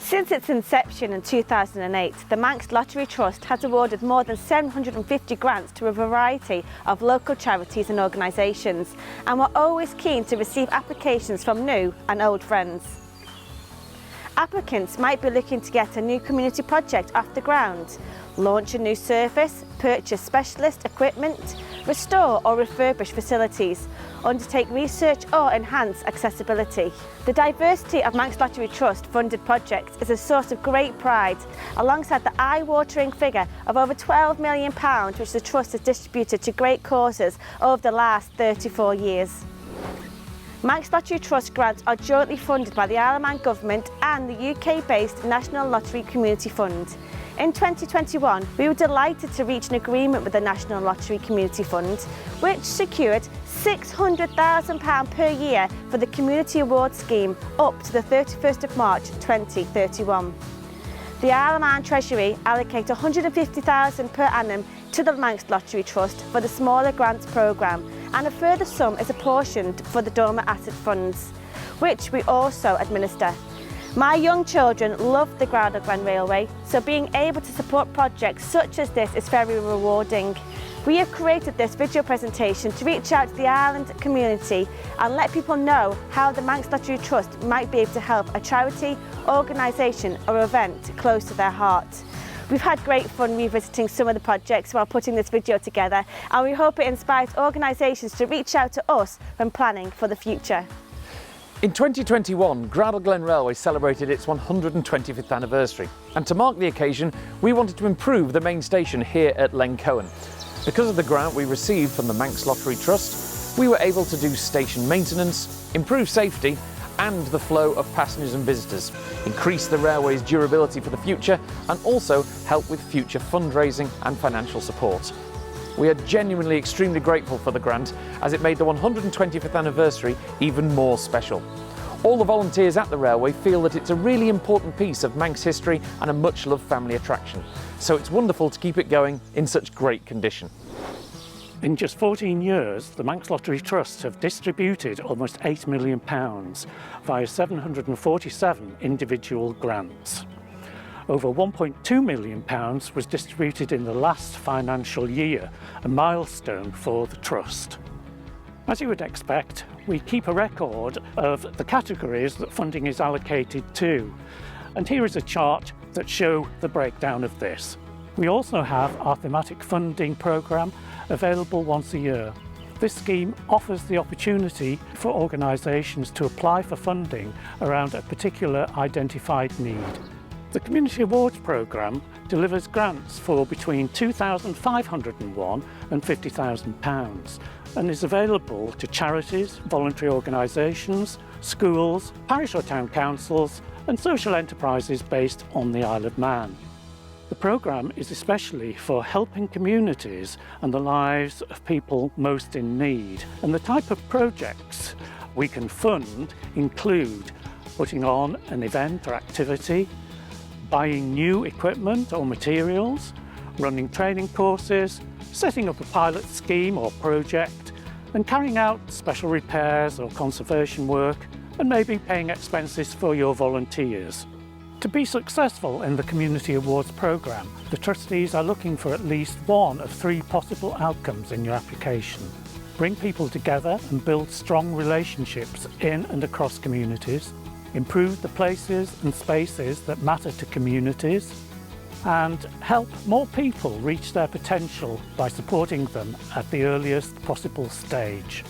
Since its inception in 2008, the Manx Lottery Trust has awarded more than 750 grants to a variety of local charities and organisations, and we're always keen to receive applications from new and old friends. Applicants might be looking to get a new community project off the ground, launch a new service, purchase specialist equipment, restore or refurbish facilities, undertake research or enhance accessibility. The diversity of Manx Lottery Trust funded projects is a source of great pride, alongside the eye-watering figure of over £12 million which the Trust has distributed to great causes over the last 34 years. Manx Lottery Trust grants are jointly funded by the Isle of Man Government and the UK-based National Lottery Community Fund. In 2021, we were delighted to reach an agreement with the National Lottery Community Fund, which secured £600,000 per year for the Community Award Scheme up to the 31st of March 2031. The Isle of Man Treasury allocate £150,000 per annum to the Manx Lottery Trust for the smaller grants programme, and a further sum is apportioned for the dormant asset funds, which we also administer. My young children love the Gradle Glen Railway, so being able to support projects such as this is very rewarding. We have created this video presentation to reach out to the island community and let people know how the Manx Lottery Trust might be able to help a charity, organisation or event close to their heart. We've had great fun revisiting some of the projects while putting this video together, and we hope it inspires organisations to reach out to us when planning for the future. In 2021, Gradle Glen Railway celebrated its 125th anniversary, and to mark the occasion, we wanted to improve the main station here at Lencohen. Because of the grant we received from the Manx Lottery Trust, we were able to do station maintenance, improve safety and the flow of passengers and visitors, increase the railway's durability for the future, and also help with future fundraising and financial support. We are genuinely extremely grateful for the grant, as it made the 125th anniversary even more special. All the volunteers at the railway feel that it's a really important piece of Manx history and a much-loved family attraction, so it's wonderful to keep it going in such great condition. In just 14 years, the Manx Lottery Trust have distributed almost £8 million via 747 individual grants. Over £1.2 million was distributed in the last financial year, a milestone for the Trust. As you would expect, we keep a record of the categories that funding is allocated to, and here is a chart that shows the breakdown of this. We also have our thematic funding programme available once a year. This scheme offers the opportunity for organisations to apply for funding around a particular identified need. The Community Awards programme delivers grants for between £2,501 and £50,000 and is available to charities, voluntary organisations, schools, parish or town councils and social enterprises based on the Isle of Man. The programme is especially for helping communities and the lives of people most in need, and the type of projects we can fund include putting on an event or activity, buying new equipment or materials, running training courses, setting up a pilot scheme or project, and carrying out special repairs or conservation work, and maybe paying expenses for your volunteers. To be successful in the Community Awards programme, the trustees are looking for at least one of three possible outcomes in your application. Bring people together and build strong relationships in and across communities, improve the places and spaces that matter to communities, and help more people reach their potential by supporting them at the earliest possible stage.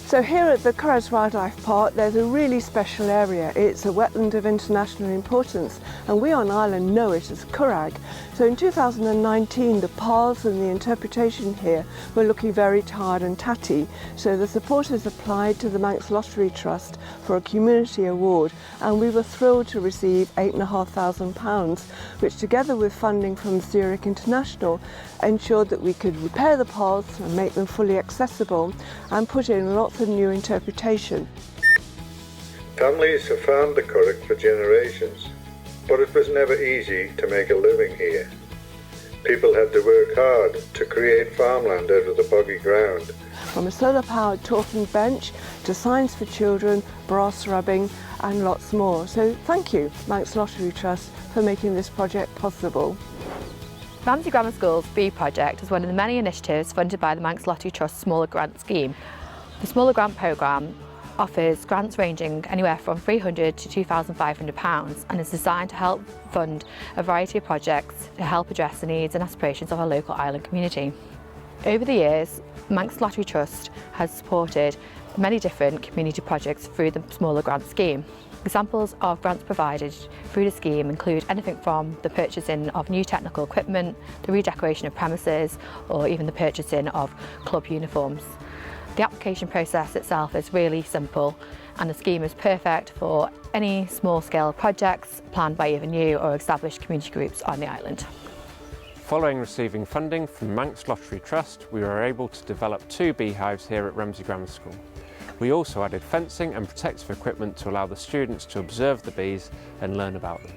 So here at the Curraghs Wildlife Park there's a really special area. It's a wetland of international importance and we on Ireland know it as Curragh. So in 2019 the paths and the interpretation here were looking very tired and tatty, so the supporters applied to the Manx Lottery Trust for a community award and we were thrilled to receive £8,500, which together with funding from Zurich International ensured that we could repair the paths and make them fully accessible and put in lots of new interpretation. Families have farmed the Curragh for generations, but it was never easy to make a living here. People had to work hard to create farmland out of the boggy ground. From a solar-powered talking bench to to science for children, brass rubbing and lots more. So thank you, Manx Lottery Trust, for making this project possible. Ramsey Grammar School's Bee Project is one of the many initiatives funded by the Manx Lottery Trust Smaller Grant Scheme. The Smaller Grant Programme offers grants ranging anywhere from £300 to £2,500 and is designed to help fund a variety of projects to help address the needs and aspirations of our local island community. Over the years, Manx Lottery Trust has supported many different community projects through the Smaller Grant Scheme. Examples of grants provided through the scheme include anything from the purchasing of new technical equipment, the redecoration of premises, or even the purchasing of club uniforms. The application process itself is really simple, and the scheme is perfect for any small-scale projects planned by either new or established community groups on the island. Following receiving funding from Manx Lottery Trust, we were able to develop 2 beehives here at Ramsey Grammar School. We also added fencing and protective equipment to allow the students to observe the bees and learn about them.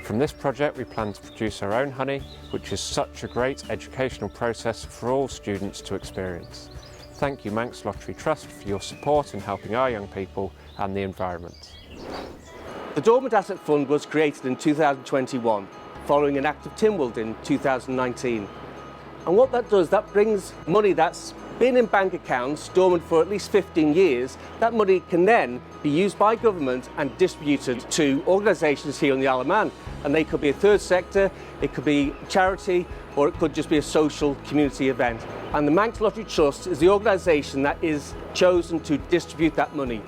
From this project, we plan to produce our own honey, which is such a great educational process for all students to experience. Thank you, Manx Lottery Trust, for your support in helping our young people and the environment. The Dormant Asset Fund was created in 2021, following an Act of Tynwald in 2019. And what that does, that brings money that's been in bank accounts dormant for at least 15 years. That money can then be used by government and distributed to organisations here on the Isle of Man. And they could be a third sector, it could be charity, or it could just be a social community event. And the Manx Lottery Trust is the organisation that is chosen to distribute that money.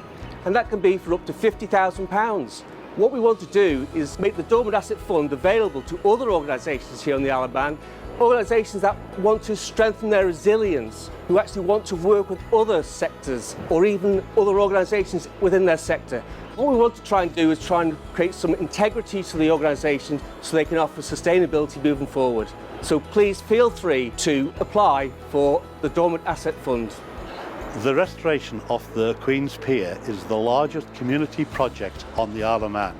And that can be for up to £50,000. What we want to do is make the Dormant Asset Fund available to other organisations here on the Isle of Man, organisations that want to strengthen their resilience, who actually want to work with other sectors or even other organisations within their sector. What we want to try and do is try and create some integrity to the organisation so they can offer sustainability moving forward. So please feel free to apply for the Dormant Asset Fund. The restoration of the Queen's Pier is the largest community project on the Isle of Man,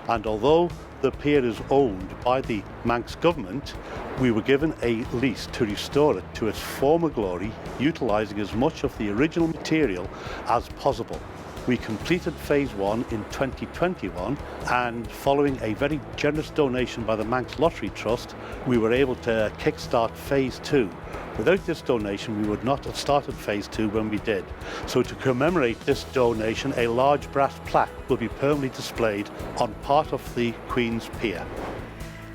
and although the pier is owned by the Manx government, we were given a lease to restore it to its former glory, utilising as much of the original material as possible. We completed phase 1 in 2021, and following a very generous donation by the Manx Lottery Trust, we were able to kickstart phase 2. Without this donation, we would not have started phase 2 when we did. So to commemorate this donation, a large brass plaque will be permanently displayed on part of the Queen's Pier.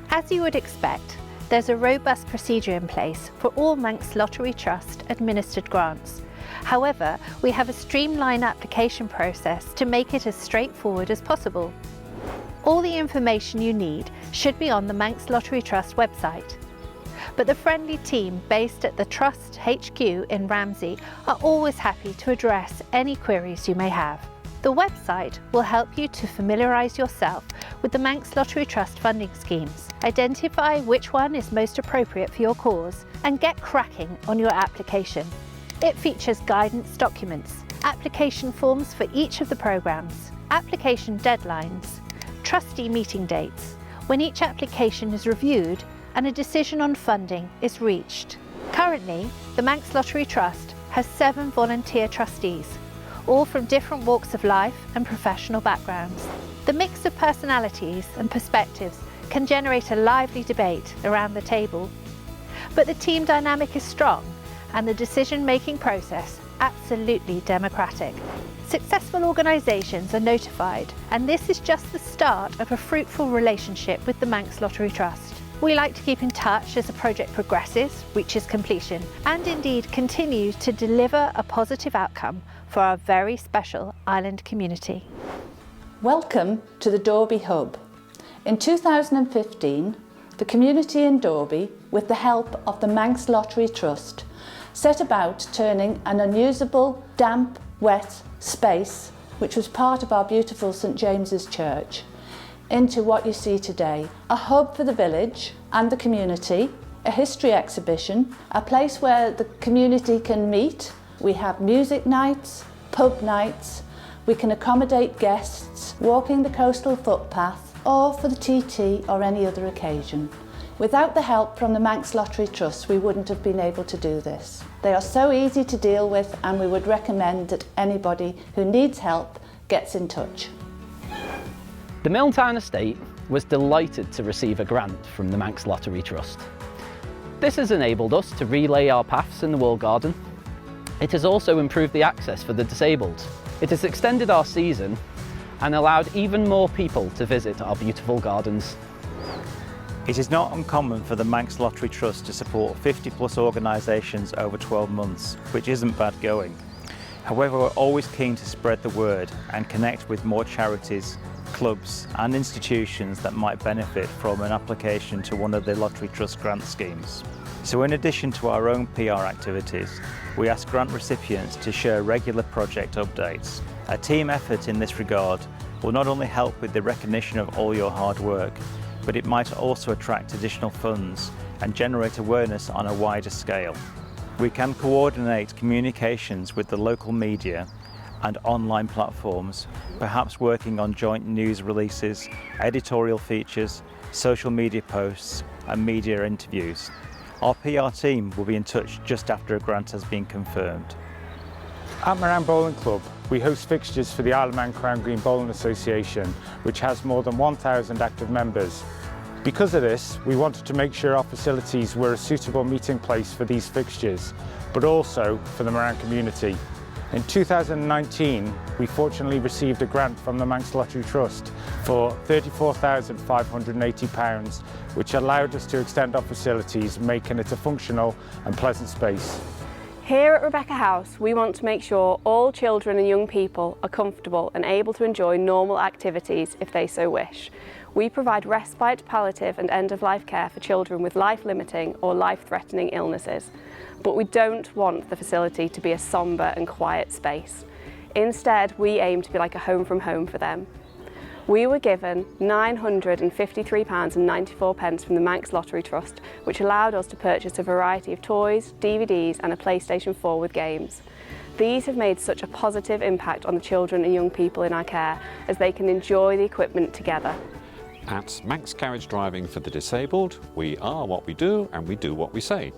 As you would expect, there's a robust procedure in place for all Manx Lottery Trust administered grants. However, we have a streamlined application process to make it as straightforward as possible. All the information you need should be on the Manx Lottery Trust website. But the friendly team based at the Trust HQ in Ramsey are always happy to address any queries you may have. The website will help you to familiarise yourself with the Manx Lottery Trust funding schemes, identify which one is most appropriate for your cause, and get cracking on your application. It features guidance documents, application forms for each of the programmes, application deadlines, trustee meeting dates, when each application is reviewed and a decision on funding is reached. Currently, the Manx Lottery Trust has 7 volunteer trustees, all from different walks of life and professional backgrounds. The mix of personalities and perspectives can generate a lively debate around the table, but the team dynamic is strong and the decision-making process absolutely democratic. Successful organisations are notified, and this is just the start of a fruitful relationship with the Manx Lottery Trust. We like to keep in touch as the project progresses, reaches completion, and indeed continues to deliver a positive outcome for our very special island community. Welcome to the Dorby Hub. In 2015, the community in Dorby, with the help of the Manx Lottery Trust, set about turning an unusable, damp, wet space, which was part of our beautiful St James's Church, into what you see today. A hub for the village and the community, a history exhibition, a place where the community can meet. We have music nights, pub nights, we can accommodate guests walking the coastal footpath or for the TT or any other occasion. Without the help from the Manx Lottery Trust, we wouldn't have been able to do this. They are so easy to deal with, and we would recommend that anybody who needs help gets in touch. The Milltown Estate was delighted to receive a grant from the Manx Lottery Trust. This has enabled us to relay our paths in the walled garden. It has also improved the access for the disabled. It has extended our season and allowed even more people to visit our beautiful gardens. It is not uncommon for the Manx Lottery Trust to support 50+ organisations over 12 months, which isn't bad going. However, we're always keen to spread the word and connect with more charities, clubs and institutions that might benefit from an application to one of the Lottery Trust grant schemes. So in addition to our own PR activities, we ask grant recipients to share regular project updates. A team effort in this regard will not only help with the recognition of all your hard work, but it might also attract additional funds and generate awareness on a wider scale. We can coordinate communications with the local media and online platforms, perhaps working on joint news releases, editorial features, social media posts and media interviews. Our PR team will be in touch just after a grant has been confirmed. At Moran Bowling Club, we host fixtures for the Isle of Man Crown Green Bowling Association, which has more than 1,000 active members. Because of this, we wanted to make sure our facilities were a suitable meeting place for these fixtures, but also for the Moran community. In 2019, we fortunately received a grant from the Manx Lottery Trust for £34,580, which allowed us to extend our facilities, making it a functional and pleasant space. Here at Rebecca House, we want to make sure all children and young people are comfortable and able to enjoy normal activities if they so wish. We provide respite, palliative and end-of-life care for children with life-limiting or life-threatening illnesses. But we don't want the facility to be a sombre and quiet space. Instead, we aim to be like a home from home for them. We were given £953.94 from the Manx Lottery Trust, which allowed us to purchase a variety of toys, DVDs and a PlayStation 4 with games. These have made such a positive impact on the children and young people in our care as they can enjoy the equipment together. At Manx Carriage Driving for the Disabled, we are what we do and we do what we say.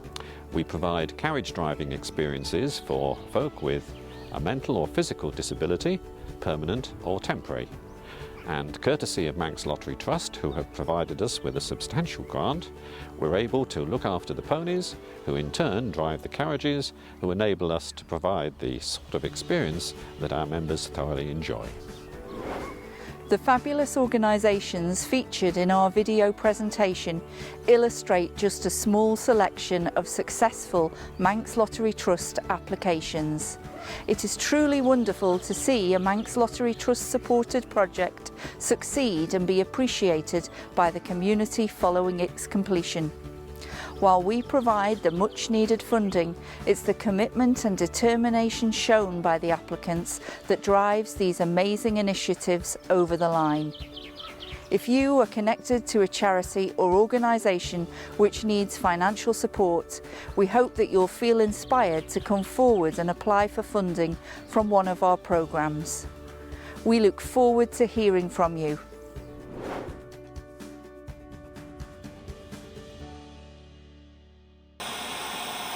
We provide carriage driving experiences for folk with a mental or physical disability, permanent or temporary. And courtesy of Manx Lottery Trust, who have provided us with a substantial grant, we're able to look after the ponies, who in turn drive the carriages, who enable us to provide the sort of experience that our members thoroughly enjoy. The fabulous organisations featured in our video presentation illustrate just a small selection of successful Manx Lottery Trust applications. It is truly wonderful to see a Manx Lottery Trust supported project succeed and be appreciated by the community following its completion. While we provide the much needed funding, it's the commitment and determination shown by the applicants that drives these amazing initiatives over the line. If you are connected to a charity or organisation which needs financial support, we hope that you'll feel inspired to come forward and apply for funding from one of our programmes. We look forward to hearing from you.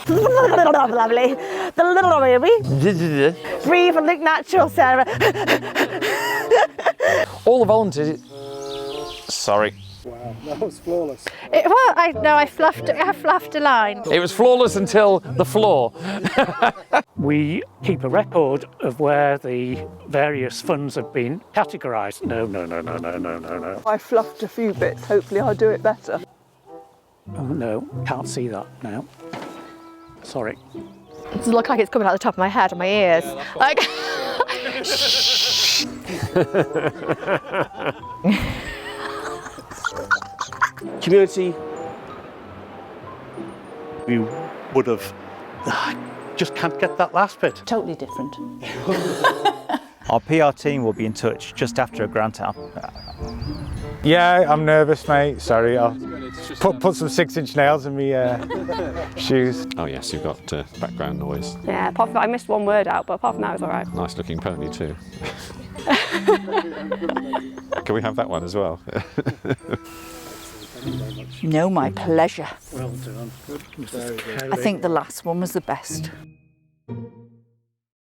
Lovely. The little baby. Breathe and look natural, Sarah. All the volunteers... Sorry. Wow, that was flawless. I fluffed a line. It was flawless until the floor. We keep a record of where the various funds have been categorised. No. I fluffed a few bits, hopefully I'll do it better. Oh no, can't see that now. Sorry. It doesn't look like it's coming out the top of my head and my ears. Like, Community. We would have... just can't get that last bit. Totally different. Our PR team will be in touch just after a grant app. Yeah, I'm nervous, mate. Sorry, I'll put some 6-inch nails in me shoes. Oh yes, you've got background noise. Yeah, apart from that, I missed one word out, but apart from that, it was all right. Nice looking pony too. Can we have that one as well? No, my pleasure. Well done. Good. Mrs. Kelly. I think the last one was the best.